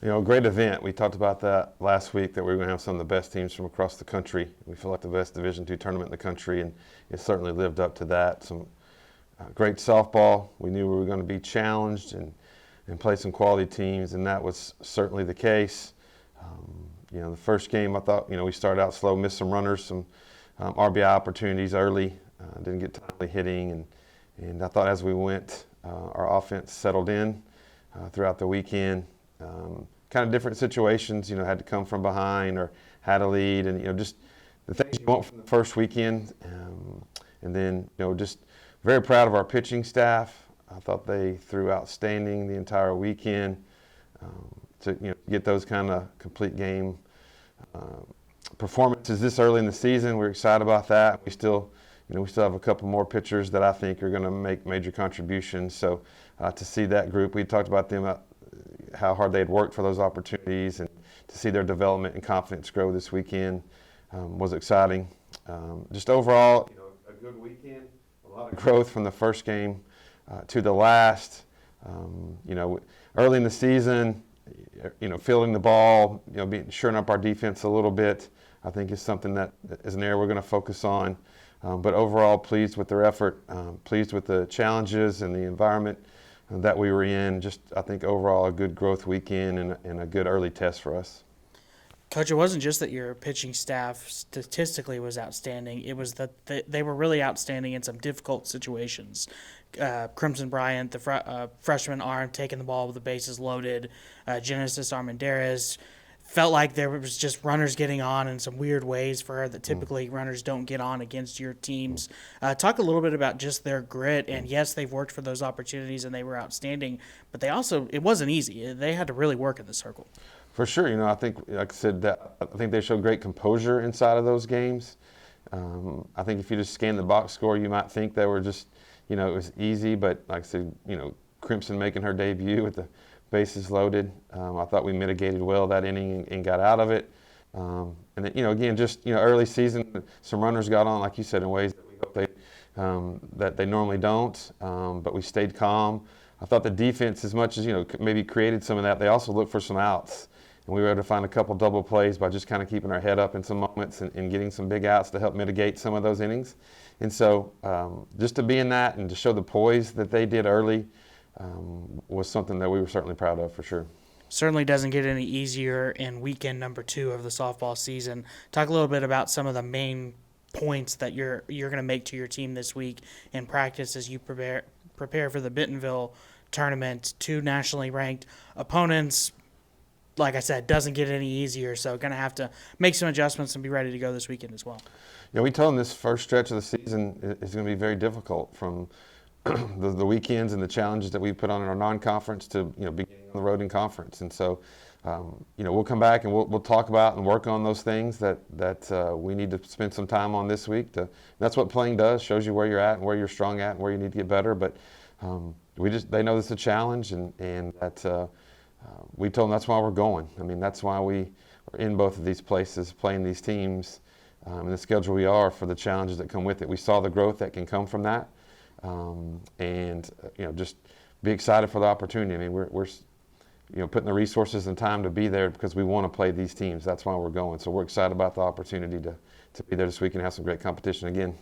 Great event. We talked about that last week, that we were going to have some of the best teams from across the country. We feel like the best Division II tournament in the country, and it certainly lived up to that. Some great softball. We knew we were going to be challenged and play some quality teams, and that was certainly the case. The first game, I thought, we started out slow, missed some runners, some RBI opportunities early, didn't get timely hitting, and I thought as we went, our offense settled in throughout the weekend. Kind of different situations, had to come from behind or had a lead, and just the things you want from the first weekend. And then, just very proud of our pitching staff. I thought they threw outstanding the entire weekend. To get those kind of complete game performances this early in the season, we're excited about that. We still have a couple more pitchers that I think are going to make major contributions. So to see that group, we talked about them, how hard they had worked for those opportunities, and to see their development and confidence grow this weekend was exciting. Just overall, a good weekend, a lot of growth from the first game to the last. Early in the season, fielding the ball, shoring up our defense a little bit, I think is something that is an area we're going to focus on. But overall, pleased with their effort, pleased with the challenges and the environment that we were in. Just, I think, overall a good growth weekend and a good early test for us. Coach, it wasn't just that your pitching staff statistically was outstanding. It was that they were really outstanding in some difficult situations. Crimson Bryant, the freshman arm, taking the ball with the bases loaded. Genesis Armendariz felt like there was just runners getting on in some weird ways for her that typically runners don't get on against your teams. Talk a little bit about just their grit. And yes, they've worked for those opportunities and they were outstanding, but it wasn't easy. They had to really work in the circle. For sure, I think, like I said, I think they showed great composure inside of those games. I think if you just scan the box score, you might think they were just, it was easy. But like I said, Crimson making her debut with the bases loaded, I thought we mitigated well that inning and got out of it. And then, again, just early season, some runners got on, like you said, in ways that we hope that they normally don't. But we stayed calm. I thought the defense, as much as maybe created some of that, they also looked for some outs. And we were able to find a couple double plays by just kind of keeping our head up in some moments and getting some big outs to help mitigate some of those innings. And so just to be in that and to show the poise that they did early was something that we were certainly proud of, for sure. Certainly doesn't get any easier in weekend number 2 of the softball season. Talk a little bit about some of the main points that you're going to make to your team this week in practice as you prepare for the Bentonville tournament. 2 nationally ranked opponents. Like I said, doesn't get any easier, so going to have to make some adjustments and be ready to go this weekend as well. We told them this first stretch of the season is going to be very difficult, from the weekends and the challenges that we put on in our non-conference to beginning on the road in conference. And so we'll come back and we'll talk about and work on those things that we need to spend some time on this week. That's what playing does, shows you where you're at and where you're strong at and where you need to get better. But they know this is a challenge, and that we told them that's why we're going. That's why we are in both of these places, playing these teams, and the schedule we are, for the challenges that come with it. We saw the growth that can come from that, and just be excited for the opportunity. We're putting the resources and time to be there because we want to play these teams. That's why we're going. So we're excited about the opportunity to be there this week and have some great competition again.